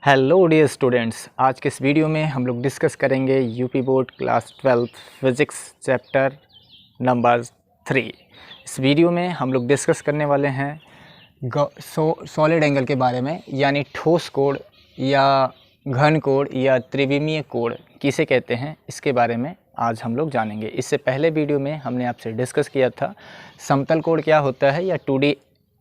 Hello dear students, आज के इस वीडियो में हम लोग डिस्कस करेंगे UP board class 12 physics chapter number 3। इस वीडियो में हम लोग डिस्कस करने वाले हैं सॉलिड एंगल के बारे में, यानी ठोस कोण या घन कोण या त्रिविमीय कोण किसे कहते हैं, इसके बारे में आज हम लोग जानेंगे। इससे पहले वीडियो में हमने आपसे डिस्कस किया था समतल कोण क्या होता है या 2D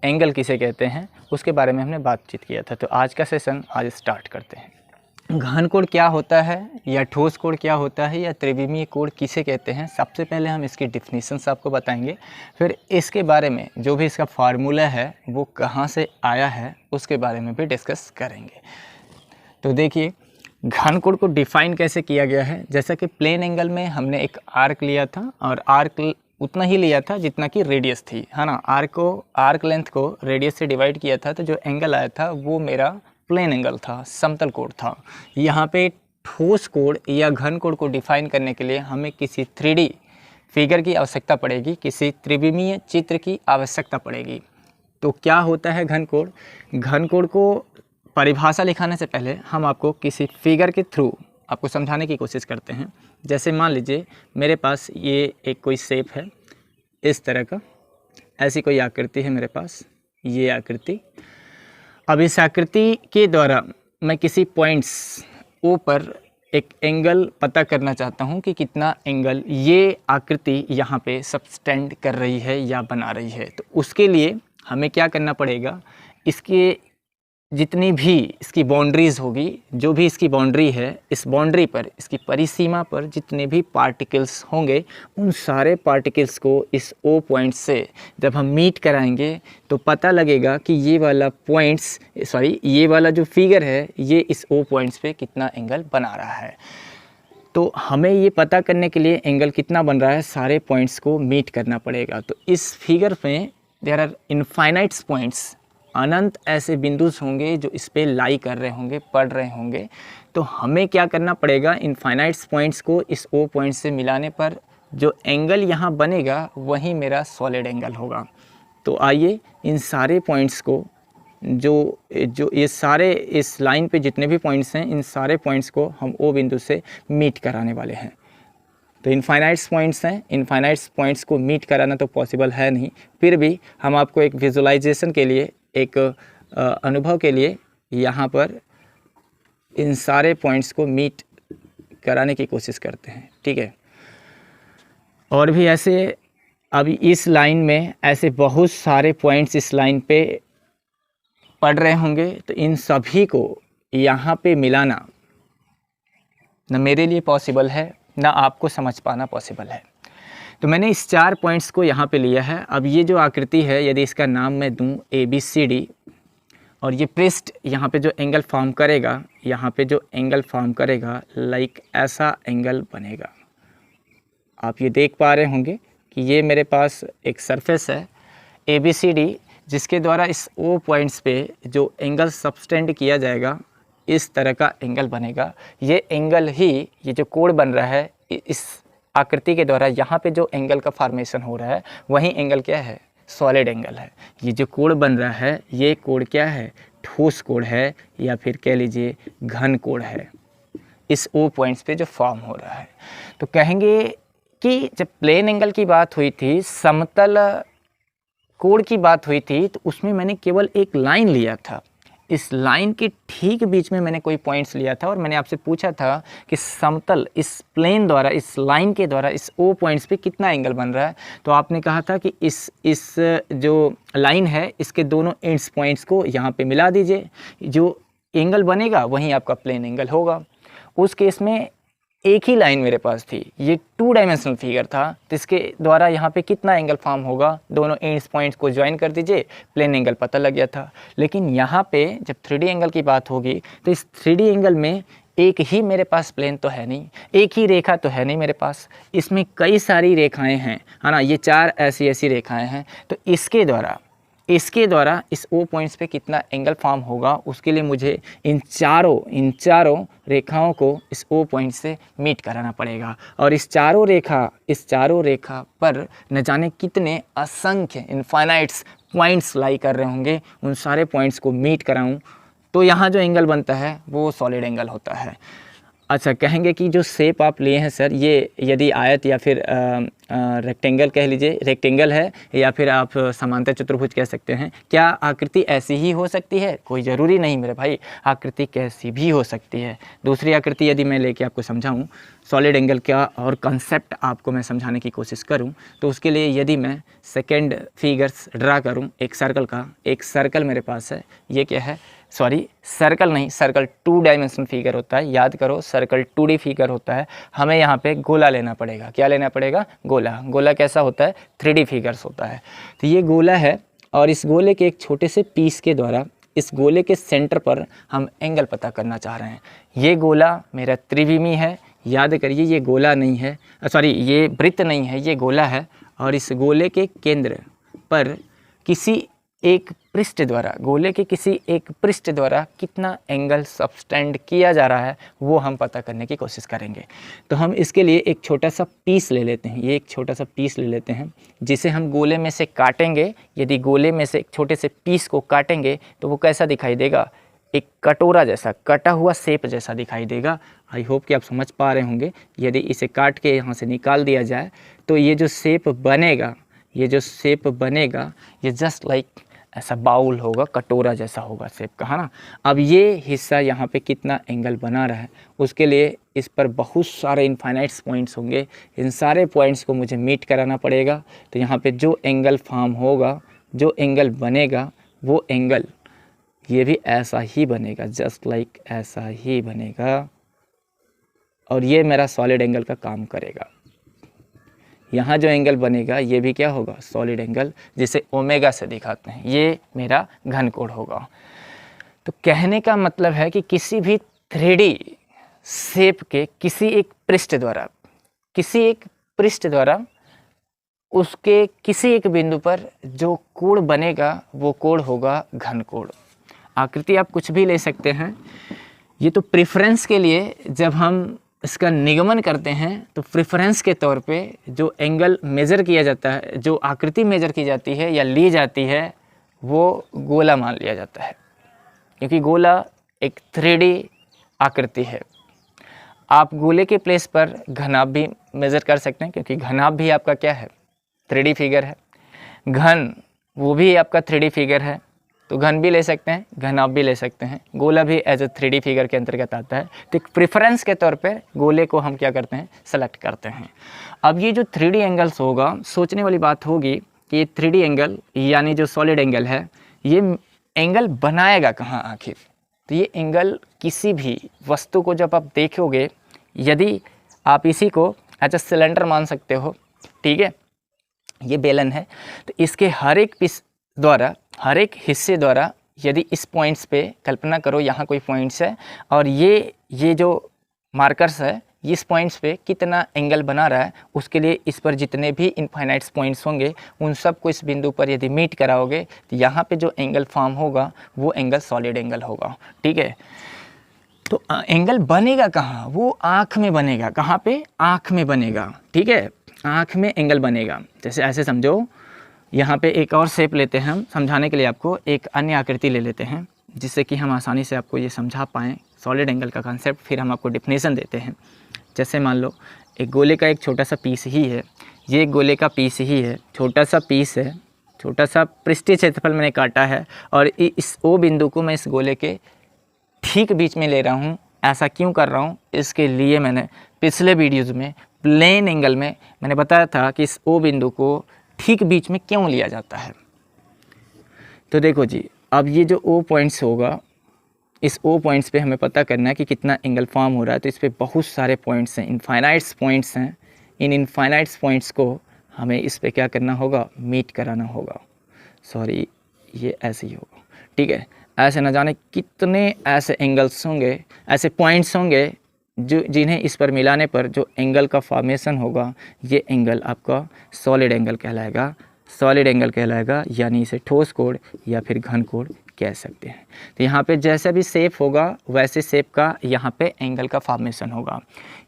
एंगल किसे कहते हैं, उसके बारे में हमने बातचीत किया था। तो आज का सेशन आज स्टार्ट करते हैं। घन कोण क्या होता है या ठोस कोण क्या होता है या त्रिविमीय कोण किसे कहते हैं, सबसे पहले हम इसकी डिफिनीशंस आपको बताएंगे। फिर इसके बारे में जो भी इसका फार्मूला है वो कहाँ से आया है उसके बारे में भी डिस्कस करेंगे। तो देखिए, घन कोण को डिफाइन कैसे किया गया है। जैसा कि प्लेन एंगल में हमने एक आर्क लिया था और आर्क उतना ही लिया था जितना कि रेडियस थी, है ना। आर्क लेंथ को रेडियस से डिवाइड किया था, तो जो एंगल आया था वो मेरा प्लेन एंगल था, समतल कोण था। यहाँ पे ठोस कोण या घन कोण को डिफाइन करने के लिए हमें किसी 3D फिगर की आवश्यकता पड़ेगी, किसी त्रिविमीय चित्र की आवश्यकता पड़ेगी। तो क्या होता है घन कोण? घन कोण को परिभाषा लिखाने से पहले हम आपको किसी फिगर के थ्रू आपको समझाने की कोशिश करते हैं। जैसे मान लीजिए मेरे पास ये एक कोई शेप है, इस तरह का, ऐसी कोई आकृति है मेरे पास, ये आकृति। अब इस आकृति के द्वारा मैं किसी पॉइंट्स ओ पर एक एंगल पता करना चाहता हूँ कि कितना एंगल ये आकृति यहाँ पे सबटेंड कर रही है या बना रही है। तो उसके लिए हमें क्या करना पड़ेगा, इसके जितनी भी इसकी बाउंड्रीज़ होगी, जो भी इसकी बाउंड्री है, इस बाउंड्री पर, इसकी परिसीमा पर जितने भी पार्टिकल्स होंगे, उन सारे पार्टिकल्स को इस ओ पॉइंट से जब हम मीट कराएंगे तो पता लगेगा कि ये वाला ये वाला जो फिगर है ये इस ओ पॉइंट्स पे कितना एंगल बना रहा है। तो हमें ये पता करने के लिए एंगल कितना बन रहा है, सारे पॉइंट्स को मीट करना पड़ेगा। तो इस फिगर में देयर आर इनफाइनाइट पॉइंट्स, अनंत ऐसे बिंदुस होंगे जो इस पे लाई कर रहे होंगे, पढ़ रहे होंगे। तो हमें क्या करना पड़ेगा, इनफाइनाइट पॉइंट्स को इस ओ पॉइंट से मिलाने पर जो एंगल यहाँ बनेगा वही मेरा सॉलिड एंगल होगा। तो आइए इन सारे पॉइंट्स को, जो ये सारे इस लाइन पे जितने भी पॉइंट्स हैं, इन सारे पॉइंट्स को हम ओ बिंदु से मीट कराने वाले हैं। तो इनफाइनाइट पॉइंट्स हैं, इनफाइनाइट पॉइंट्स को मीट कराना तो पॉसिबल है नहीं, फिर भी हम आपको एक विजुअलाइजेशन के लिए, एक अनुभव के लिए यहाँ पर इन सारे पॉइंट्स को मीट कराने की कोशिश करते हैं, ठीक है। और भी ऐसे अभी इस लाइन में ऐसे बहुत सारे पॉइंट्स इस लाइन पे पढ़ रहे होंगे, तो इन सभी को यहाँ पे मिलाना न मेरे लिए पॉसिबल है, ना आपको समझ पाना पॉसिबल है। तो मैंने इस 4 पॉइंट्स को यहाँ पे लिया है। अब ये जो आकृति है, यदि इसका नाम मैं दूँ ABCD, और ये पृष्ठ यहाँ पे जो एंगल फॉर्म करेगा, यहाँ पे जो एंगल फॉर्म करेगा, लाइक ऐसा एंगल बनेगा। आप ये देख पा रहे होंगे कि ये मेरे पास एक सरफेस है ABCD, जिसके द्वारा इस O पॉइंट्स पे जो एंगल सबटेंड किया जाएगा, इस तरह का एंगल बनेगा। ये एंगल ही, ये जो कोण बन रहा है, इस आकृति के द्वारा यहाँ पे जो एंगल का फॉर्मेशन हो रहा है वही एंगल क्या है, सॉलिड एंगल है। ये जो कोण बन रहा है ये कोण क्या है, ठोस कोण है, या फिर कह लीजिए घन कोण है, इस ओ पॉइंट्स पे जो फॉर्म हो रहा है। तो कहेंगे कि जब प्लेन एंगल की बात हुई थी, समतल कोण की बात हुई थी, तो उसमें मैंने केवल एक लाइन लिया था। इस लाइन के ठीक बीच में मैंने कोई पॉइंट्स लिया था और मैंने आपसे पूछा था कि समतल इस प्लेन द्वारा, इस लाइन के द्वारा इस ओ पॉइंट्स पे कितना एंगल बन रहा है। तो आपने कहा था कि इस जो लाइन है, इसके दोनों एंड्स पॉइंट्स को यहाँ पे मिला दीजिए, जो एंगल बनेगा वही आपका प्लेन एंगल होगा। उस केस में एक ही लाइन मेरे पास थी, ये 2 डायमेंशनल फिगर था, तो इसके द्वारा यहाँ पे कितना एंगल फॉर्म होगा, दोनों एंड्स पॉइंट्स को ज्वाइन कर दीजिए, प्लेन एंगल पता लग गया था। लेकिन यहाँ पे जब 3D एंगल की बात होगी, तो इस 3D एंगल में एक ही मेरे पास प्लेन तो है नहीं, एक ही रेखा तो है नहीं मेरे पास, इसमें कई सारी रेखाएँ हैं, है ना। ये 4 ऐसी रेखाएँ हैं। तो इसके द्वारा इस ओ पॉइंट्स पे कितना एंगल फॉर्म होगा, उसके लिए मुझे इन चारों रेखाओं को इस ओ पॉइंट से मीट कराना पड़ेगा। और इस चारों रेखा पर न जाने कितने असंख्य इनफाइनाइट्स पॉइंट्स लाई कर रहे होंगे, उन सारे पॉइंट्स को मीट कराऊं तो यहाँ जो एंगल बनता है वो सॉलिड एंगल होता है। अच्छा, कहेंगे कि जो शेप आप लिए हैं सर, ये यदि आयत या फिर रेक्टेंगल कह लीजिए, रेक्टेंगल है या फिर आप समांतर चतुर्भुज कह सकते हैं, क्या आकृति ऐसी ही हो सकती है? कोई ज़रूरी नहीं मेरे भाई, आकृति कैसी भी हो सकती है। दूसरी आकृति यदि मैं लेके आपको समझाऊं, सॉलिड एंगल क्या और कंसेप्ट आपको मैं समझाने की कोशिश करूं, तो उसके लिए यदि मैं सेकेंड फिगर्स ड्रा करूं एक सर्कल का, एक सर्कल मेरे पास है, ये क्या है, सॉरी सर्कल नहीं, सर्कल 2 डायमेंशनल फिगर होता है, याद करो सर्कल 2D फिगर होता है। हमें यहाँ पे गोला लेना पड़ेगा। क्या लेना पड़ेगा? गोला। गोला कैसा होता है? 3D फिगर्स होता है। तो ये गोला है और इस गोले के एक छोटे से पीस के द्वारा इस गोले के सेंटर पर हम एंगल पता करना चाह रहे हैं। ये गोला मेरा त्रिविमी है, याद करिए ये गोला नहीं है, सॉरी ये वृत्त नहीं है, ये गोला है। और इस गोले के केंद्र पर किसी एक पृष्ठ द्वारा, गोले के किसी एक पृष्ठ द्वारा कितना एंगल सबटेंड किया जा रहा है वो हम पता करने की कोशिश करेंगे। तो हम इसके लिए एक छोटा सा पीस ले लेते हैं, ये एक छोटा सा पीस ले लेते हैं जिसे हम गोले में से काटेंगे। यदि गोले में से एक छोटे से पीस को काटेंगे तो वो कैसा दिखाई देगा? एक कटोरा जैसा, कटा हुआ शेप जैसा दिखाई देगा। आई होप कि आप समझ पा रहे होंगे। यदि इसे काट के यहाँ से निकाल दिया जाए तो ये जो शेप बनेगा, ये जो शेप बनेगा ये जस्ट लाइक ऐसा बाउल होगा, कटोरा जैसा होगा शेप का, है ना। अब ये हिस्सा यहाँ पे कितना एंगल बना रहा है, उसके लिए इस पर बहुत सारे इनफाइनाइट पॉइंट्स होंगे। इन सारे पॉइंट्स को मुझे मीट कराना पड़ेगा। तो यहाँ पे जो एंगल फॉर्म होगा, जो एंगल बनेगा, वो एंगल ये भी ऐसा ही बनेगा, जस्ट लाइक ऐसा ही बनेगा। और ये मेरा सॉलिड एंगल का काम करेगा। यहाँ जो एंगल बनेगा ये भी क्या होगा? सॉलिड एंगल, जिसे ओमेगा से दिखाते हैं। ये मेरा घन कोण होगा। तो कहने का मतलब है कि किसी भी 3D शेप के किसी एक पृष्ठ द्वारा उसके किसी एक बिंदु पर जो कोण बनेगा वो कोण होगा घन कोण। आकृति आप कुछ भी ले सकते हैं। ये तो प्रेफरेंस के लिए जब हम इसका निगमन करते हैं तो प्रेफरेंस के तौर पे जो एंगल मेज़र किया जाता है, जो आकृति मेज़र की जाती है या ली जाती है, वो गोला मान लिया जाता है, क्योंकि गोला एक 3D आकृति है। आप गोले के प्लेस पर घनाभ भी मेज़र कर सकते हैं, क्योंकि घनाभ भी आपका क्या है? 3D फिगर है। घन वो भी आपका 3D फिगर है, तो घन भी ले सकते हैं, घनाभ भी ले सकते हैं। गोला भी एज ए 3D फिगर के अंतर्गत आता है। तो एक प्रेफरेंस के तौर पे गोले को हम क्या करते हैं? सेलेक्ट करते हैं। अब ये जो 3D एंगल्स होगा, सोचने वाली बात होगी कि ये 3D एंगल यानी जो सॉलिड एंगल है, ये एंगल बनाएगा कहाँ आखिर? तो ये एंगल किसी भी वस्तु को जब आप देखोगे, यदि आप इसी को एज ए सिलेंडर मान सकते हो, ठीक है, ये बेलन है, तो इसके हर एक पीस द्वारा, हर एक हिस्से द्वारा यदि इस पॉइंट्स पे कल्पना करो, यहाँ कोई पॉइंट्स है और ये जो मार्कर्स है, इस पॉइंट्स पे कितना एंगल बना रहा है, उसके लिए इस पर जितने भी इनफाइनाइट पॉइंट्स होंगे उन सब को इस बिंदु पर यदि मीट कराओगे तो यहाँ पे जो एंगल फॉर्म होगा वो एंगल सॉलिड एंगल होगा। ठीक है, तो एंगल बनेगा कहाँ? वो आँख में बनेगा। कहाँ पे? आँख में बनेगा। ठीक है, आँख में एंगल बनेगा। जैसे ऐसे समझो, यहाँ पे एक और शेप लेते हैं हम समझाने के लिए, आपको एक अन्य आकृति ले लेते हैं जिससे कि हम आसानी से आपको ये समझा पाएँ सॉलिड एंगल का कंसेप्ट। फिर हम आपको डिफिनेशन देते हैं। जैसे मान लो एक गोले का एक छोटा सा पीस ही है, ये एक गोले का पीस ही है, छोटा सा पीस है, छोटा सा पृष्ठीय क्षेत्रफल मैंने काटा है और इस ओ बिंदु को मैं इस गोले के ठीक बीच में ले रहा हूँ। ऐसा क्यों कर रहा हूँ? इसके लिए मैंने पिछले वीडियोज़ में प्लेन एंगल में मैंने बताया था कि इस ओ बिंदु को ठीक बीच में क्यों लिया जाता है। तो देखो जी, अब ये जो ओ पॉइंट्स होगा, इस ओ पॉइंट्स पे हमें पता करना है कि कितना एंगल फॉर्म हो रहा है। तो इस पे बहुत सारे पॉइंट्स हैं, इनफाइनाइट्स पॉइंट्स हैं। इन इनफाइनाइट्स पॉइंट्स को हमें इस पे क्या करना होगा? मीट कराना होगा। सॉरी, ये ऐसे ही होगा। ठीक है, ऐसे न जाने कितने ऐसे एंगल्स होंगे, ऐसे पॉइंट्स होंगे जो जिन्हें इस पर मिलाने पर जो एंगल का फॉर्मेशन होगा, ये एंगल आपका सॉलिड एंगल कहलाएगा। सॉलिड एंगल कहलाएगा, यानी इसे ठोस कोण या फिर घन कोण कह सकते हैं। तो यहाँ पे जैसा भी शेप होगा वैसे शेप का यहाँ पे एंगल का फॉर्मेशन होगा।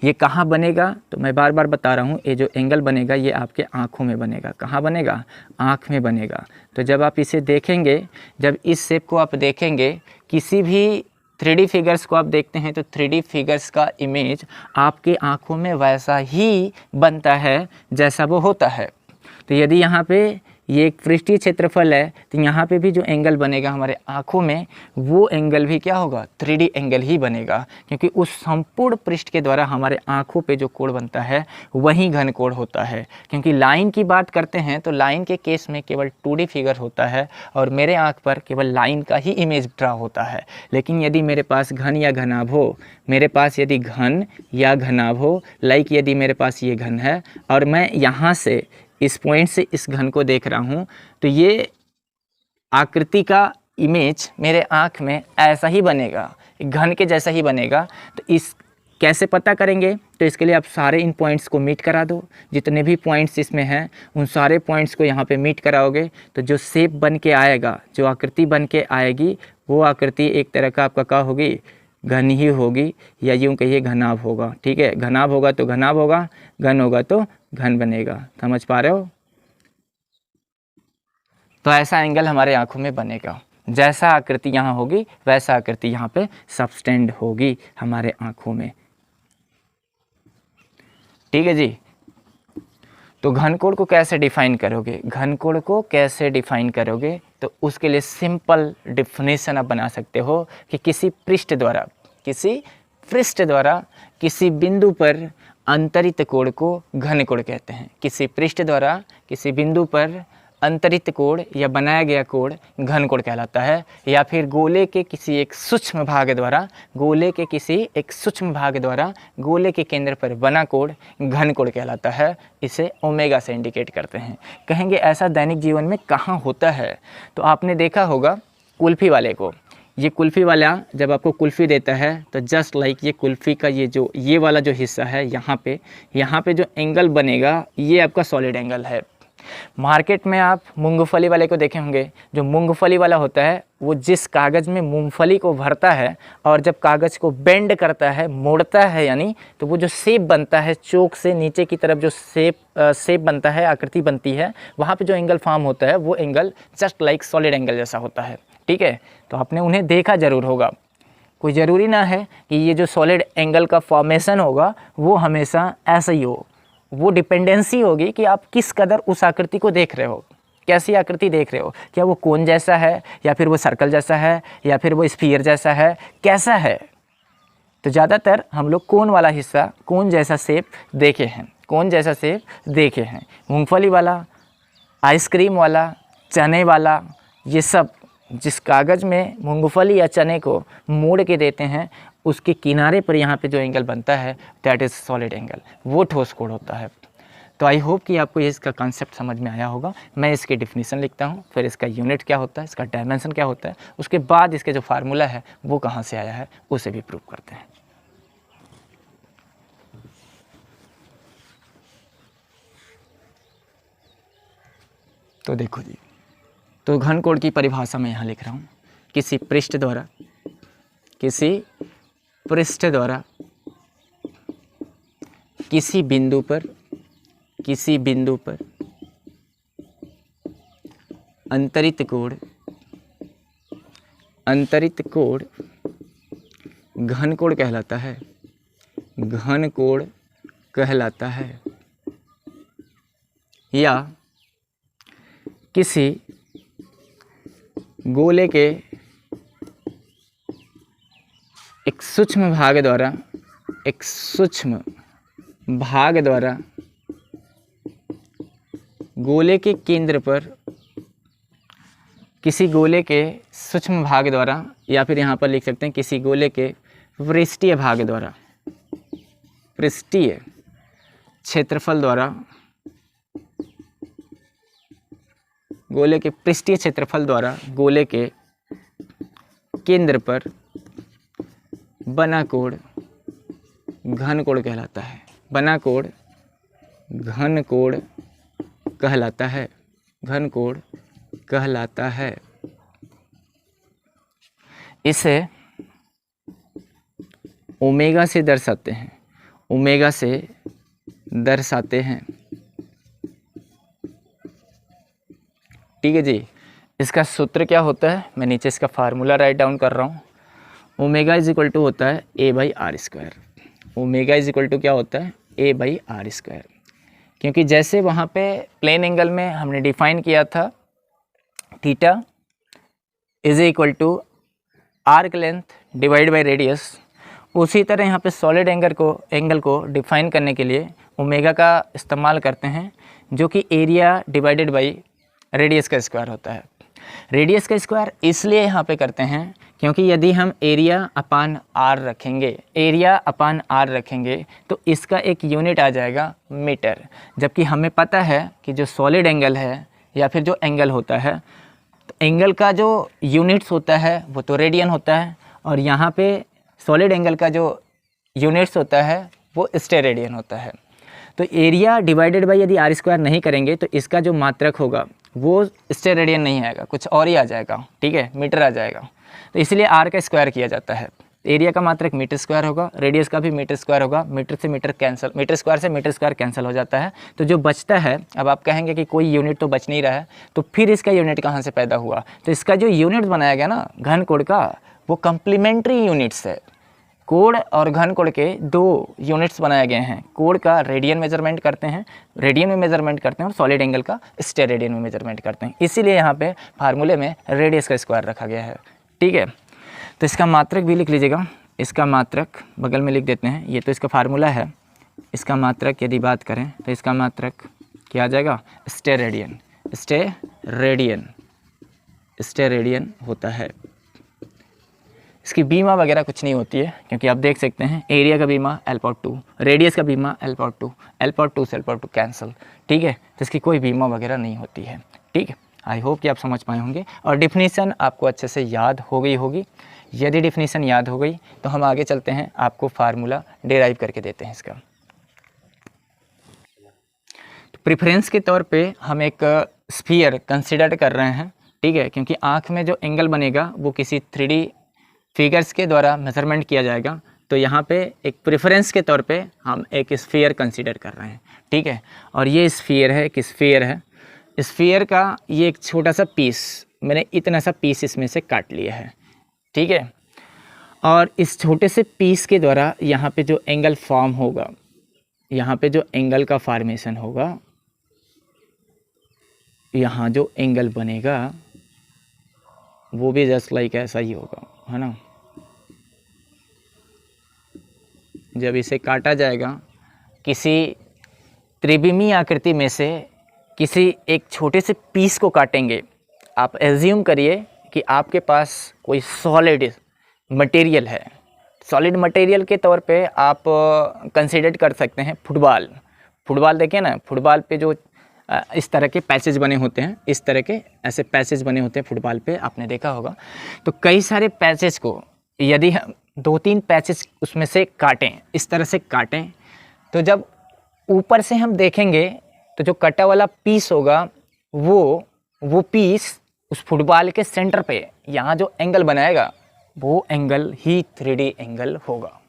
ये कहाँ बनेगा? तो मैं बार बार बता रहा हूँ, ये जो एंगल बनेगा ये आपके आँखों में बनेगा। कहाँ बनेगा? आँख में बनेगा। तो जब आप इसे देखेंगे, जब इस शेप को आप देखेंगे किसी भी 3D फिगर्स को आप देखते हैं तो 3D फिगर्स का इमेज आपके आँखों में वैसा ही बनता है जैसा वो होता है। तो यदि यहाँ पे ये एक पृष्ठीय क्षेत्रफल है तो यहाँ पे भी जो एंगल बनेगा हमारे आँखों में, वो एंगल भी क्या होगा, 3D एंगल ही बनेगा, क्योंकि उस संपूर्ण पृष्ठ के द्वारा हमारे आँखों पे जो कोण बनता है वही घन कोण होता है। क्योंकि लाइन की बात करते हैं तो लाइन के केस में केवल 2D फिगर होता है और मेरे आँख पर केवल लाइन का ही इमेज ड्रा होता है। लेकिन यदि मेरे पास घन या घनाभ हो, मेरे पास यदि घन या घनाभ हो, लाइक यदि मेरे पास ये घन है और मैं यहाँ से इस पॉइंट से इस घन को देख रहा हूँ, तो ये आकृति का इमेज मेरे आँख में ऐसा ही बनेगा, घन के जैसा ही बनेगा। तो इस कैसे पता करेंगे, तो इसके लिए आप सारे इन पॉइंट्स को मीट करा दो, जितने भी पॉइंट्स इसमें हैं उन सारे पॉइंट्स को यहाँ पे मीट कराओगे तो जो शेप बन के आएगा, जो आकृति बन के आएगी, वो आकृति एक तरह का आपका क्या होगी, घन ही होगी, या यूँ कहिए घनाभ होगा। ठीक है, घनाभ होगा तो घनाभ होगा, घन होगा तो घन बनेगा। समझ पा रहे हो? तो ऐसा एंगल हमारे आँखों में बनेगा, जैसा आकृति यहाँ होगी वैसा आकृति यहाँ पे सबस्टेंड होगी हमारे आँखों में। ठीक है जी। तो घन कोण को कैसे डिफाइन करोगे, घन कोण को कैसे डिफाइन करोगे, तो उसके लिए सिंपल डिफिनेशन आप बना सकते हो कि किसी पृष्ठ द्वारा किसी बिंदु पर अंतरित कोण को घन कोण कहते हैं। किसी पृष्ठ द्वारा किसी बिंदु पर अंतरित कोण या बनाया गया कोण घन कोण कहलाता है। या फिर गोले के किसी एक सूक्ष्म भाग द्वारा गोले के केंद्र पर बना कोण घन कोण कहलाता है। इसे ओमेगा से इंडिकेट करते हैं। कहेंगे ऐसा दैनिक जीवन में कहाँ होता है, तो आपने देखा होगा कुल्फी वाले को, ये कुल्फ़ी वाला जब आपको कुल्फ़ी देता है तो जस्ट लाइक ये कुल्फ़ी का ये वाला जो हिस्सा है, यहाँ पे जो एंगल बनेगा ये आपका सॉलिड एंगल है। मार्केट में आप मूंगफली वाले को देखे होंगे, जो मूंगफली वाला होता है वो जिस कागज़ में मूंगफली को भरता है और जब कागज़ को बेंड करता है, मोड़ता है यानी, तो वो जो शेप बनता है चोक से नीचे की तरफ जो शेप बनता है, आकृति बनती है, वहाँ पे जो एंगल फॉर्म होता है वो angle just like solid angle जैसा होता है। ठीक है, तो आपने उन्हें देखा ज़रूर होगा। कोई ज़रूरी ना है कि ये जो सॉलिड एंगल का फॉर्मेशन होगा वो हमेशा ऐसा ही हो, वो डिपेंडेंसी होगी कि आप किस कदर उस आकृति को देख रहे हो, कैसी आकृति देख रहे हो, क्या वो कोन जैसा है या फिर वो सर्कल जैसा है या फिर वो स्फीयर जैसा है, कैसा है। तो ज़्यादातर हम लोग कोन वाला हिस्सा, कोन जैसा शेप देखे हैं, मूंगफली वाला, आइसक्रीम वाला, चने वाला, ये सब जिस कागज़ में मूंगफली या चने को मोड़ के देते हैं उसके किनारे पर यहाँ पे जो एंगल बनता है दैट इज़ सॉलिड एंगल, वो ठोस कोण होता है। तो आई होप कि आपको इसका कॉन्सेप्ट समझ में आया होगा। मैं इसकी डिफिनीसन लिखता हूँ, फिर इसका यूनिट क्या होता है, इसका डायमेंशन क्या होता है, उसके बाद इसके जो फार्मूला है वो कहाँ से आया है उसे भी प्रूव करते हैं। तो देखो जी, तो घन कोण की परिभाषा मैं यहाँ लिख रहा हूँ, किसी पृष्ठ द्वारा किसी बिंदु पर अंतरित कोण घन कोण कहलाता है। या किसी गोले के एक सूक्ष्म भाग द्वारा गोले के केंद्र पर, किसी गोले के सूक्ष्म भाग द्वारा, या फिर यहाँ पर लिख सकते हैं किसी गोले के पृष्ठीय भाग द्वारा, पृष्ठीय क्षेत्रफल द्वारा, गोले के पृष्ठीय क्षेत्रफल द्वारा गोले के केंद्र पर बना कोण घन कोण कहलाता है। बना कोण घन कोण कहलाता है। इसे ओमेगा से दर्शाते हैं। ठीक है जी, इसका सूत्र क्या होता है, मैं नीचे इसका फार्मूला राइट डाउन कर रहा हूँ। ओमेगा इज इक्वल टू होता है a/r²। Omega is equal to क्या होता है, a/r²। क्योंकि जैसे वहाँ पे प्लेन एंगल में हमने डिफाइन किया था theta is equal to arc length divide by radius, उसी तरह यहाँ पे सॉलिड एंगल को डिफाइन करने के लिए ओमेगा का इस्तेमाल करते हैं, जो कि एरिया डिवाइडेड बाई रेडियस का स्क्वायर होता है। रेडियस का स्क्वायर इसलिए यहाँ पे करते हैं क्योंकि यदि हम एरिया अपान आर रखेंगे तो इसका एक यूनिट आ जाएगा मीटर, जबकि हमें पता है कि जो सॉलिड एंगल है या फिर जो एंगल होता है, तो एंगल का जो यूनिट्स होता है वो तो रेडियन होता है, और यहाँ पे सॉलिड एंगल का जो यूनिट्स होता है वो स्टेरेडियन होता है। तो एरिया डिवाइडेड बाई यदि r² नहीं करेंगे तो इसका जो मात्रक होगा वो स्टेरेडियन नहीं आएगा, कुछ और ही आ जाएगा, ठीक है, मीटर आ जाएगा। तो इसलिए r का स्क्वायर किया जाता है। एरिया का मात्रक मीटर स्क्वायर होगा, रेडियस का भी मीटर स्क्वायर होगा, मीटर स्क्वायर से मीटर स्क्वायर कैंसिल हो जाता है। तो जो बचता है, अब आप कहेंगे कि कोई यूनिट तो बच नहीं रहा है, तो फिर इसका यूनिट कहाँ से पैदा हुआ, तो इसका जो यूनिट बनाया गया ना घन कोण का, वो कम्प्लीमेंट्री यूनिट्स है। कोण और घन कोण के दो यूनिट्स बनाए गए हैं। कोण का रेडियन में मेजरमेंट करते हैं और सॉलिड एंगल का स्टेरेडियन में मेजरमेंट करते हैं। इसीलिए यहाँ पे फार्मूले में रेडियस का स्क्वायर रखा गया है, ठीक है। तो इसका मात्रक भी लिख लीजिएगा, इसका मात्रक बगल में लिख देते हैं, ये तो इसका फार्मूला है। इसका मात्रक यदि बात करें तो इसका मात्रक क्या आ जाएगा, स्टेरेडियन होता है। इसकी बीमा वगैरह कुछ नहीं होती है, क्योंकि आप देख सकते हैं एरिया का बीमा L/2, रेडियस का बीमा L/2, L/2 से L/2 कैंसिल, ठीक है। तो इसकी कोई बीमा वगैरह नहीं होती है, ठीक है। आई होप कि आप समझ पाए होंगे और डिफिनीसन आपको अच्छे से याद हो गई होगी। यदि डिफिनीसन याद हो गई तो हम आगे चलते हैं, आपको फार्मूला डिराइव करके देते हैं इसका। तो प्रेफरेंस के तौर पे हम एक स्फीयर कंसिडर कर रहे हैं, ठीक है, क्योंकि आँख में जो एंगल बनेगा वो किसी 3D फिगर्स के द्वारा मेजरमेंट किया जाएगा। तो यहाँ पे एक प्रेफरेंस के तौर पे हम एक स्फीयर कंसीडर कर रहे हैं, ठीक है। और ये स्फीयर है, एक स्फीयर है। स्फीयर का ये एक छोटा सा पीस, मैंने इतना सा पीस इसमें से काट लिया है, ठीक है। और इस छोटे से पीस के द्वारा यहाँ पे जो एंगल फॉर्म होगा, यहाँ पे जो एंगल का फॉर्मेशन होगा, यहाँ जो एंगल बनेगा वो भी जस्ट लाइक ऐसा ही होगा, है ना। जब इसे काटा जाएगा, किसी त्रिविमीय आकृति में से किसी एक छोटे से पीस को काटेंगे। आप एज्यूम करिए कि आपके पास कोई सॉलिड मटेरियल है। सॉलिड मटेरियल के तौर पे आप कंसीडर कर सकते हैं फुटबॉल देखिए ना, फुटबॉल पे जो इस तरह के पैसेज बने होते हैं, इस तरह के ऐसे पैसेज बने होते हैं फुटबॉल पे, आपने देखा होगा। तो कई सारे पैसेज को यदि हम 2-3 पैसेज उसमें से काटें, इस तरह से काटें, तो जब ऊपर से हम देखेंगे तो जो कटा वाला पीस होगा वो पीस उस फुटबॉल के सेंटर पे यहाँ जो एंगल बनाएगा वो एंगल ही 3D एंगल होगा।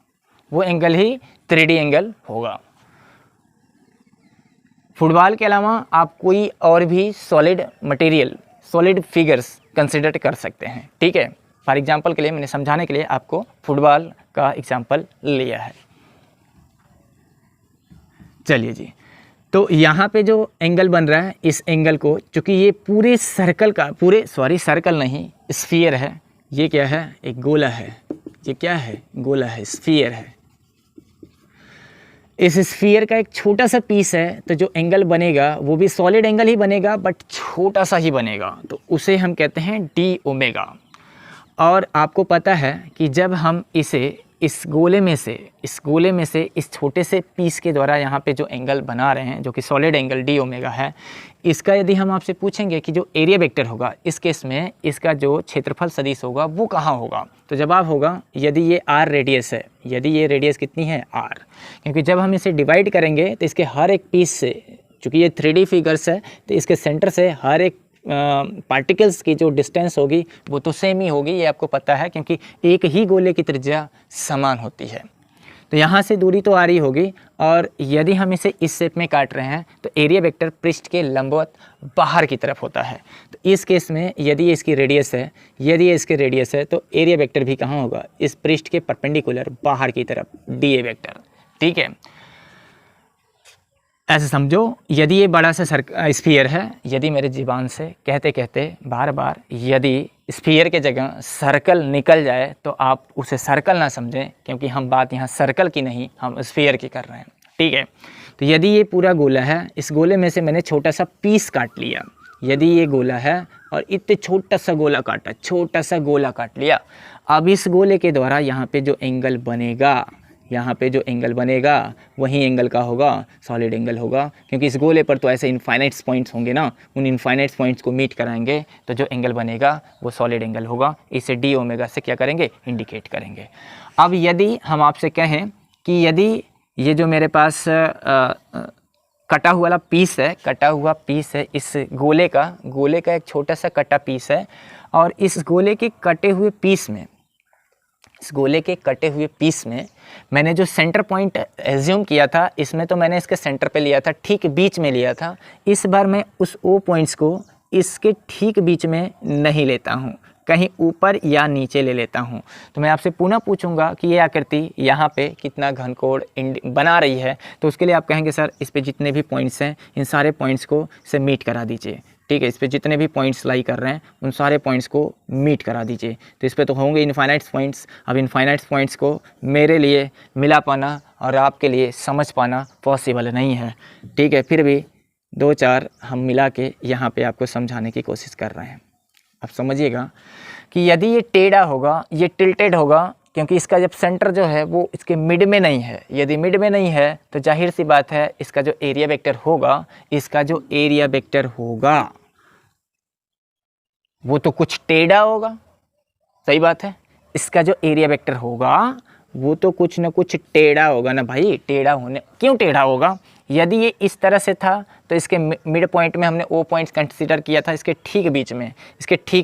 फुटबॉल के अलावा आप कोई और भी सॉलिड फिगर्स कंसिडर कर सकते हैं, ठीक है। फॉर एग्जांपल के लिए मैंने समझाने के लिए आपको फुटबॉल का एग्जांपल लिया है। चलिए जी, तो यहाँ पे जो एंगल बन रहा है, इस एंगल को, चूँकि ये पूरे सर्कल नहीं, स्फीयर है। ये क्या है, एक गोला है। ये क्या है, गोला है, स्फीयर है। इस स्फीयर का एक छोटा सा पीस है, तो जो एंगल बनेगा वो भी सॉलिड एंगल ही बनेगा, बट छोटा सा ही बनेगा, तो उसे हम कहते हैं डी ओमेगा। और आपको पता है कि जब हम इसे इस गोले में से इस छोटे से पीस के द्वारा यहाँ पे जो एंगल बना रहे हैं, जो कि सॉलिड एंगल डी ओमेगा है, इसका यदि हम आपसे पूछेंगे कि जो एरिया वेक्टर होगा, इस केस में इसका जो क्षेत्रफल सदिश होगा वो कहाँ होगा, तो जवाब होगा, यदि ये आर रेडियस है, यदि ये रेडियस कितनी है, आर, क्योंकि जब हम इसे डिवाइड करेंगे तो इसके हर एक पीस से, चूँकि ये 3D फिगर्स है, तो इसके सेंटर से हर एक पार्टिकल्स की जो डिस्टेंस होगी वो तो सेम ही होगी, ये आपको पता है, क्योंकि एक ही गोले की त्रिज्या समान होती है। तो यहाँ से दूरी तो आ रही होगी, और यदि हम इसे इस शेप में काट रहे हैं तो एरिया वेक्टर पृष्ठ के लंबवत बाहर की तरफ होता है। तो इस केस में यदि ये इसकी रेडियस है, तो एरिया वेक्टर भी कहाँ होगा, इस पृष्ठ के परपेंडिकुलर बाहर की तरफ, डी ए वेक्टर। ठीक है, ऐसे समझो। यदि ये बड़ा सा स्फीयर है, यदि मेरे ज़ुबान से कहते कहते बार बार यदि स्फीयर के जगह सर्कल निकल जाए तो आप उसे सर्कल ना समझें, क्योंकि हम बात यहाँ सर्कल की नहीं, हम स्फीयर की कर रहे हैं। ठीक है, तो यदि ये पूरा गोला है, इस गोले में से मैंने छोटा सा पीस काट लिया, यदि ये गोला है और इतने छोटा सा गोला काटा, छोटा सा गोला काट लिया, अब इस गोले के द्वारा यहाँ पे जो एंगल बनेगा, यहाँ पे जो एंगल बनेगा वही एंगल का होगा, सॉलिड एंगल होगा, क्योंकि इस गोले पर तो ऐसे इनफाइनाइट पॉइंट्स होंगे ना, उन इनफाइनाइट पॉइंट्स को मीट कराएंगे तो जो एंगल बनेगा वो सॉलिड एंगल होगा। इसे डी ओमेगा से क्या करेंगे, इंडिकेट करेंगे। अब यदि हम आपसे कहें कि यदि ये जो मेरे पास कटा हुआ वाला पीस है, कटा हुआ पीस है, इस गोले का एक छोटा सा कटा पीस है, और इस गोले के कटे हुए पीस में, इस गोले के कटे हुए पीस में मैंने जो सेंटर पॉइंट एज्यूम किया था, इसमें तो मैंने इसके सेंटर पे लिया था, ठीक बीच में लिया था। इस बार मैं उस ओ पॉइंट्स को इसके ठीक बीच में नहीं लेता हूँ, कहीं ऊपर या नीचे ले लेता हूँ। तो मैं आपसे पुनः पूछूंगा कि ये आकृति यहाँ पे कितना घनकोण बना रही है, तो उसके लिए आप कहेंगे सर इस पे जितने भी पॉइंट्स हैं, इन सारे पॉइंट्स को से मीट करा दीजिए। ठीक है, इस पे जितने भी पॉइंट्स लाई कर रहे हैं उन सारे पॉइंट्स को मीट करा दीजिए। तो इस पे तो होंगे इनफाइनाइट पॉइंट्स। अब इनफाइनाइट पॉइंट्स को मेरे लिए मिला पाना और आपके लिए समझ पाना पॉसिबल नहीं है। ठीक है, फिर भी 2-4 हम मिला के यहाँ पे आपको समझाने की कोशिश कर रहे हैं। अब समझिएगा कि यदि ये टेढ़ा होगा, ये टिल्टेड होगा, क्योंकि इसका जब सेंटर जो है वो इसके मिड में नहीं है। यदि मिड में नहीं है तो जाहिर सी बात है इसका जो एरिया वेक्टर होगा, वो तो कुछ टेढ़ा होगा। सही बात है, इसका जो एरिया वेक्टर होगा वो तो कुछ ना कुछ टेढ़ा होगा ना भाई। क्यों टेढ़ा होगा? यदि ये इस तरह से था तो इसके मिड पॉइंट में हमने ओ पॉइंट्स कंसीडर किया था, इसके ठीक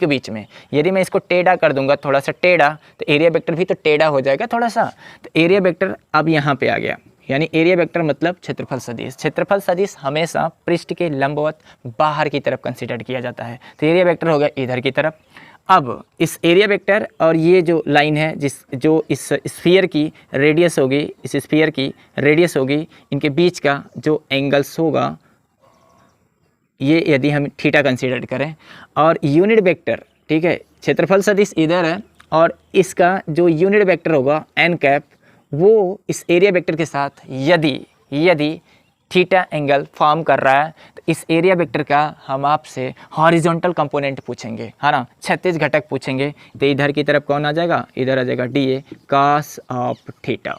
बीच में। यदि मैं इसको टेढ़ा कर दूंगा, थोड़ा सा टेढ़ा, तो एरिया वेक्टर भी तो टेढ़ा हो जाएगा थोड़ा सा। तो एरिया वेक्टर अब यहाँ पे आ गया, यानी एरिया वेक्टर मतलब क्षेत्रफल सदिश। क्षेत्रफल सदिश हमेशा पृष्ठ के लंबवत बाहर की तरफ कंसीडर किया जाता है। तो एरिया वेक्टर हो गया इधर की तरफ। अब इस एरिया वेक्टर और ये जो लाइन है जो इस स्फीयर की रेडियस होगी, इनके बीच का जो एंगल्स होगा, ये यदि हम थीटा कंसीडर करें, और यूनिट वेक्टर, ठीक है, क्षेत्रफल सदिश इधर है और इसका जो यूनिट वेक्टर होगा एन कैप, वो इस एरिया वेक्टर के साथ यदि थीटा एंगल फॉर्म कर रहा है, तो इस एरिया वेक्टर का हम आपसे हॉरिजॉन्टल कंपोनेंट पूछेंगे, है ना, क्षैतिज घटक पूछेंगे। तो इधर की तरफ कौन आ जाएगा? इधर आ जाएगा D A cos of theta.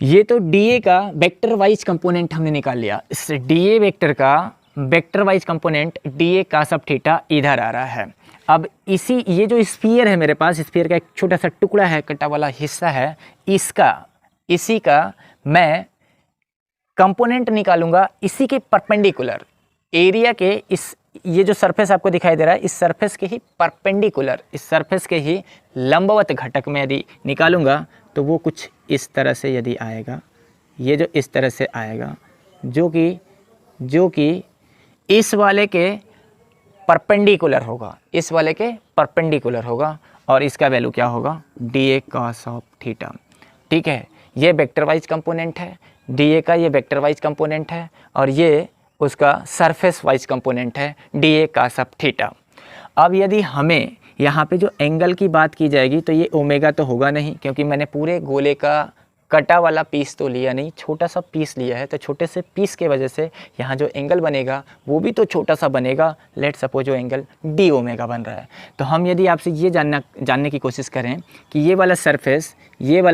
ये तो डी ए का वेक्टर वाइज कंपोनेंट हमने निकाल लिया। इस डी ए वेक्टर का vector wise component D A cos of theta इधर आ रहा है। अब ये जो स्फीयर है मेरे पास, स्फीयर का एक छोटा सा टुकड़ा है, कटा वाला हिस्सा है, इसी का मैं कंपोनेंट निकालूंगा, इसी के परपेंडिकुलर एरिया के ये जो सरफेस आपको दिखाई दे रहा है, इस सरफेस के ही परपेंडिकुलर, इस सरफेस के ही लंबवत घटक में यदि निकालूंगा तो वो कुछ इस तरह से यदि आएगा, ये जो इस तरह से आएगा, जो कि इस वाले के परपेंडिकुलर होगा, और इसका वैल्यू क्या होगा? D A cos of theta. ठीक है, ये वेक्टर वाइज कंपोनेंट है, डी ए का ये वेक्टर वाइज कंपोनेंट है, और ये उसका सरफेस वाइज कंपोनेंट है, D A cos of theta. अब यदि हमें यहाँ पे जो एंगल की बात की जाएगी तो ये ओमेगा तो होगा नहीं, क्योंकि मैंने पूरे गोले का कटा वाला पीस तो लिया नहीं, छोटा सा पीस लिया है। तो छोटे से पीस के वजह से यहाँ जो एंगल बनेगा वो भी तो छोटा सा बनेगा। लेट सपोज जो एंगल डी ओमेगा बन रहा है। तो हम यदि आपसे ये जानने की कोशिश करें कि ये वाला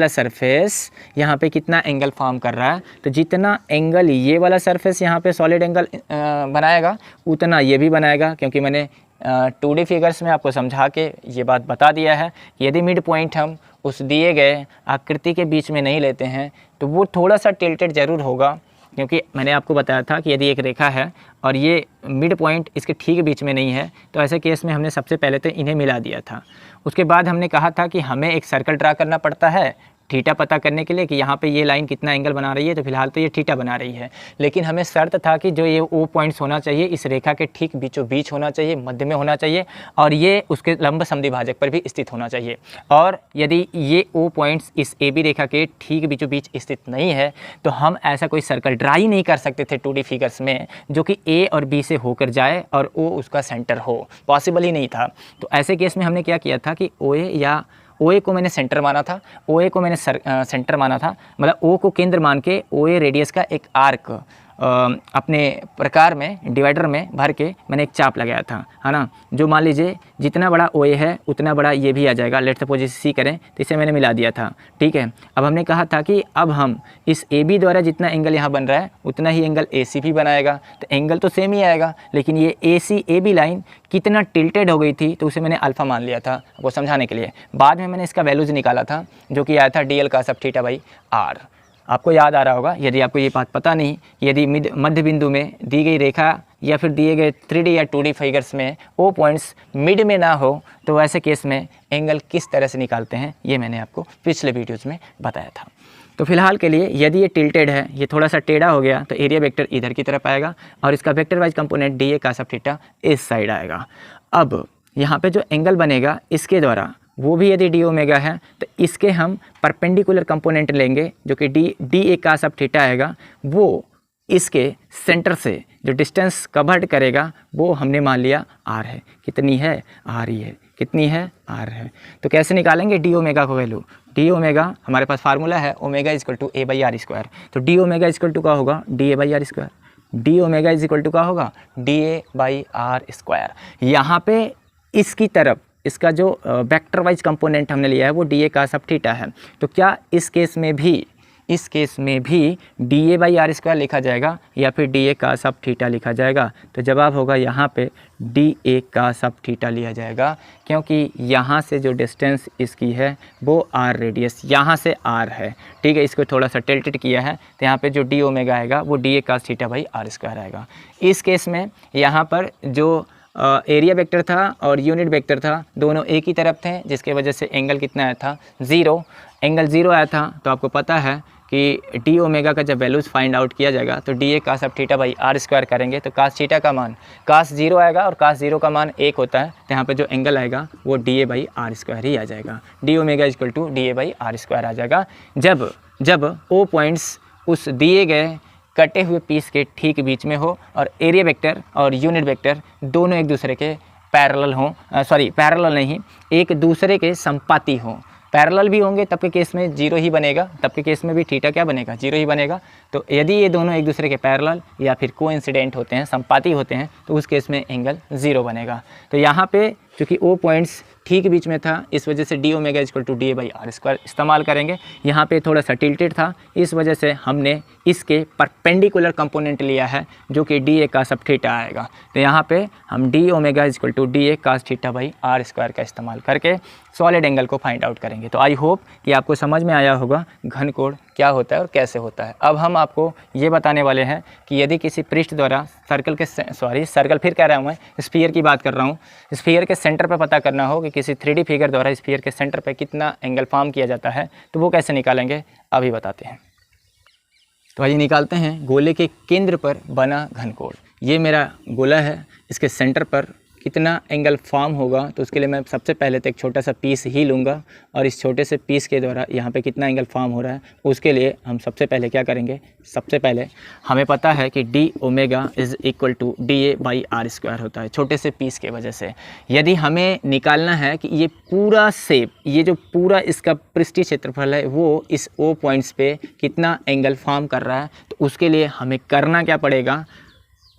सरफेस यहाँ पे कितना एंगल फॉर्म कर रहा है, तो जितना एंगल ये वाला सरफेस यहाँ पे सॉलिड एंगल बनाएगा, उतना ये भी बनाएगा, क्योंकि मैंने 2D फिगर्स में आपको समझा के ये बात बता दिया है कि यदि मिड पॉइंट हम उस दिए गए आकृति के बीच में नहीं लेते हैं तो वो थोड़ा सा टिल्टेड ज़रूर होगा, क्योंकि मैंने आपको बताया था कि यदि एक रेखा है और ये मिड पॉइंट इसके ठीक बीच में नहीं है, तो ऐसे केस में हमने सबसे पहले तो इन्हें मिला दिया था। उसके बाद हमने कहा था कि हमें एक सर्कल ड्रा करना पड़ता है, थीटा पता करने के लिए कि यहाँ पे ये लाइन कितना एंगल बना रही है, तो फिलहाल तो ये थीटा बना रही है, लेकिन हमें शर्त था कि जो ये ओ पॉइंट्स होना चाहिए इस रेखा के ठीक बीचों बीच होना चाहिए, मध्य में होना चाहिए, और ये उसके लंब समद्विभाजक पर भी स्थित होना चाहिए। और यदि ये ओ पॉइंट्स इस ए बी रेखा के ठीक बीचों बीच स्थित नहीं है तो हम ऐसा कोई सर्कल ड्रा ही नहीं कर सकते थे 2D फिगर्स में जो कि ए और बी से होकर जाए और ओ उसका सेंटर हो, पॉसिबल ही नहीं था। तो ऐसे केस में हमने क्या किया था कि ओ ए को मैंने सेंटर माना था, ओ ए को मैंने सेंटर माना था, मतलब ओ को केंद्र मान के ओ ए रेडियस का एक आर्क अपने प्रकार में डिवाइडर में भर के मैंने एक चाप लगाया था, है ना, जो मान लीजिए जितना बड़ा ओ ए है उतना बड़ा ये भी आ जाएगा। लेट सपोज इसे सी करें तो इसे मैंने मिला दिया था, ठीक है। अब हमने कहा था कि अब हम इस ए बी द्वारा जितना एंगल यहाँ बन रहा है उतना ही एंगल ए सी भी बनाएगा, तो एंगल तो सेम ही आएगा, लेकिन ये ए सी ए बी लाइन कितना टिल्टेड हो गई थी तो उसे मैंने अल्फ़ा मान लिया था वो समझाने के लिए। बाद में मैंने इसका वैल्यूज़ निकाला था जो कि आया था डी एल का सब थीटा बाई आर। आपको याद आ रहा होगा, यदि आपको ये बात पता नहीं, यदि मध्य बिंदु में दी गई रेखा या फिर दिए गए 3D या 2D फिगर्स में ओ पॉइंट्स मिड में ना हो तो ऐसे केस में एंगल किस तरह से निकालते हैं ये मैंने आपको पिछले वीडियोज़ में बताया था। तो फिलहाल के लिए यदि ये टिल्टेड है, ये थोड़ा सा टेढ़ा हो गया, तो एरिया वेक्टर इधर की तरफ आएगा और इसका vector wise component D A का सब थीटा इस साइड आएगा। अब यहाँ पे जो एंगल बनेगा इसके द्वारा वो भी यदि डी ओमेगा है तो इसके हम परपेंडिकुलर कंपोनेंट लेंगे जो कि डी ए का सब थीटा आएगा, वो इसके सेंटर से जो डिस्टेंस कवर्ड करेगा वो हमने मान लिया आर है। कितनी है? आर ही है। कितनी है? आर है। तो कैसे निकालेंगे डी ओमेगा को वैल्यू? डी ओमेगा हमारे पास फार्मूला है omega is equal to A by R square, तो D omega is equal to का होगा D A by R square, D omega is equal to का होगा D A by R square. यहाँ पे इसकी तरफ इसका जो वेक्टर वाइज कंपोनेंट हमने लिया है वो डी ए का सब थीटा है, तो क्या इस केस में भी D A by R square लिखा जाएगा या फिर डी ए का सब थीटा लिखा जाएगा? तो जवाब होगा यहाँ पे डी ए का सब थीटा लिया जाएगा, क्योंकि यहाँ से जो डिस्टेंस इसकी है वो आर रेडियस यहाँ से आर है, ठीक है। इसको थोड़ा सा टिल्टेड किया है तो यहाँ पे जो डी ओमेगा आएगा वो डी ए का थीटा बाई आर स्क्वायर आएगा। इस केस में यहाँ पर जो एरिया वेक्टर था और यूनिट वेक्टर था दोनों एक ही तरफ थे, जिसके वजह से एंगल कितना आया था? ज़ीरो। एंगल ज़ीरो आया था, तो आपको पता है कि डी ओमेगा का जब वैल्यूज़ फाइंड आउट किया जाएगा तो डी ए कास अब थीटा बाई आर स्क्वायर करेंगे तो कास थीटा का मान कास ज़ीरो आएगा और कास ज़ीरो का मान 1 होता है, तो यहाँ पे जो एंगल आएगा वो D A by R square ही आ जाएगा। D omega equal to D A by R square आ जाएगा जब ओ पॉइंट्स उस दिए गए कटे हुए पीस के ठीक बीच में हो और एरिया वेक्टर और यूनिट वेक्टर दोनों एक दूसरे के पैरेलल हों, पैरेलल नहीं, एक दूसरे के संपाती हों। पैरेलल भी होंगे तब के केस में जीरो ही बनेगा, तब के केस में भी थीटा क्या बनेगा? जीरो ही बनेगा। तो यदि ये दोनों एक दूसरे के पैरेलल या फिर कोइंसिडेंट होते हैं, संपाती होते हैं, तो उस केस में एंगल ज़ीरो बनेगा। तो यहाँ पे चूँकि ओ पॉइंट्स ठीक बीच में था इस वजह से D omega equal to D A by R square इस्तेमाल करेंगे। यहाँ पे थोड़ा सा टिल्टेड था, इस वजह से हमने इसके परपेंडिकुलर कंपोनेंट लिया है जो कि डी ए का सब थीटा आएगा। तो यहाँ पे हम D omega equal to D A cos theta by R square का इस्तेमाल करके सॉलिड एंगल को फाइंड आउट करेंगे। तो आई होप कि आपको समझ में आया होगा घन कोण क्या होता है और कैसे होता है। अब हम आपको ये बताने वाले हैं कि यदि किसी पृष्ठ द्वारा सर्कल फिर कह रहा हूँ मैं, स्फीयर की बात कर रहा हूँ, स्फीयर के सेंटर पर पता करना हो कि किसी 3D फिगर द्वारा स्फीयर के सेंटर पर कितना एंगल फॉर्म किया जाता है, तो वो कैसे निकालेंगे अभी बताते हैं। तो आइए निकालते हैं गोले के केंद्र पर बना घनकोण। ये मेरा गोला है, इसके सेंटर पर कितना एंगल फॉर्म होगा, तो उसके लिए मैं सबसे पहले तो एक छोटा सा पीस ही लूँगा और इस छोटे से पीस के द्वारा यहाँ पे कितना एंगल फॉर्म हो रहा है उसके लिए हम सबसे पहले क्या करेंगे, सबसे पहले हमें पता है कि D omega is equal to D A by R square होता है छोटे से पीस के वजह से। यदि हमें निकालना है कि ये पूरा शेप, ये जो पूरा इसका पृष्ठीय क्षेत्रफल है वो इस ओ पॉइंट्स पे कितना एंगल फॉर्म कर रहा है, तो उसके लिए हमें करना क्या पड़ेगा,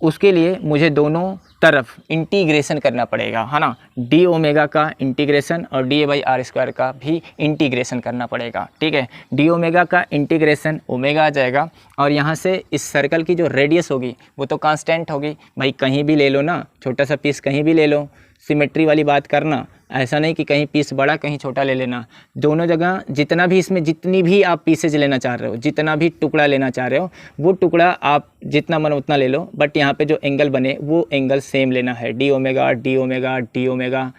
उसके लिए मुझे दोनों तरफ इंटीग्रेशन करना पड़ेगा, है ना। डी ओमेगा का इंटीग्रेशन और D A by R square का भी इंटीग्रेशन करना पड़ेगा, ठीक है। डी ओमेगा का इंटीग्रेशन ओमेगा आ जाएगा और यहाँ से इस सर्कल की जो रेडियस होगी वो तो कांस्टेंट होगी, भाई कहीं भी ले लो ना, छोटा सा पीस कहीं भी ले लो, सिमेट्री वाली बात करना, ऐसा नहीं कि कहीं पीस बड़ा कहीं छोटा ले लेना, दोनों जगह जितना भी इसमें जितनी भी आप पीसेज लेना चाह रहे हो, जितना भी टुकड़ा लेना चाह रहे हो वो टुकड़ा आप जितना मन उतना ले लो, बट यहाँ पे जो एंगल बने वो एंगल सेम लेना है, D omega D omega D omega.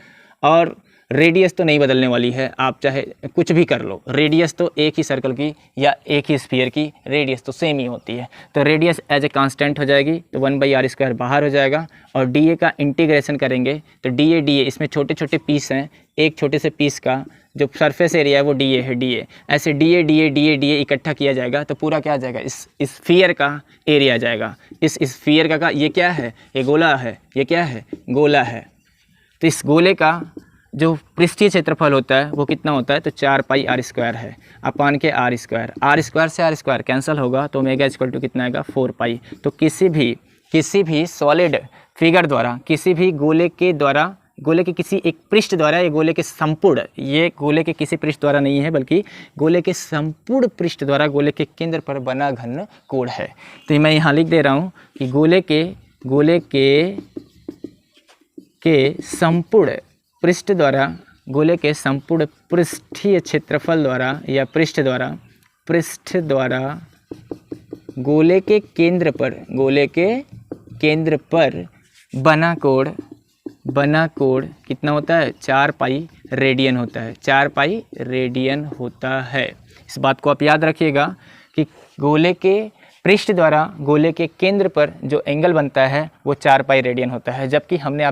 और रेडियस तो नहीं बदलने वाली है, आप चाहे कुछ भी कर लो, रेडियस तो एक ही सर्कल की या एक ही स्फीयर की रेडियस तो सेम ही होती है। तो रेडियस एज ए कांस्टेंट हो जाएगी, तो 1/r² बाहर हो जाएगा। और डी का इंटीग्रेशन करेंगे तो डी इसमें छोटे छोटे पीस हैं, एक छोटे से पीस का जो सरफेस एरिया है वो डी है, डी ऐसे डी इकट्ठा किया जाएगा तो पूरा क्या आ जाएगा, इस स्फीयर का एरिया आ जाएगा। इस स्फीयर का ये क्या है, ये गोला है, ये क्या है, गोला है। तो इस गोले का जो पृष्ठीय क्षेत्रफल होता है वो कितना होता है, तो 4πr² है अपान के r²। r² से r² कैंसिल होगा तो ओमेगा इक्वल टू कितना आएगा, 4π। तो किसी भी सॉलिड फिगर द्वारा, किसी भी गोले के द्वारा, गोले के किसी एक पृष्ठ द्वारा, ये गोले के संपूर्ण, ये गोले के किसी पृष्ठ द्वारा नहीं है बल्कि गोले के संपूर्ण पृष्ठ द्वारा गोले के केंद्र पर बना घन कोण है। तो मैं यहाँ लिख दे रहा हूँ कि गोले के संपूर्ण पृष्ठ द्वारा, गोले के संपूर्ण पृष्ठीय क्षेत्रफल द्वारा या पृष्ठ द्वारा गोले के केंद्र पर बना कोण कितना होता है, 4π रेडियन होता है, 4π रेडियन होता है। इस बात को आप याद रखिएगा कि गोले के पृष्ठ द्वारा गोले के केंद्र पर जो एंगल बनता है वो 4π रेडियन होता है। जबकि हमने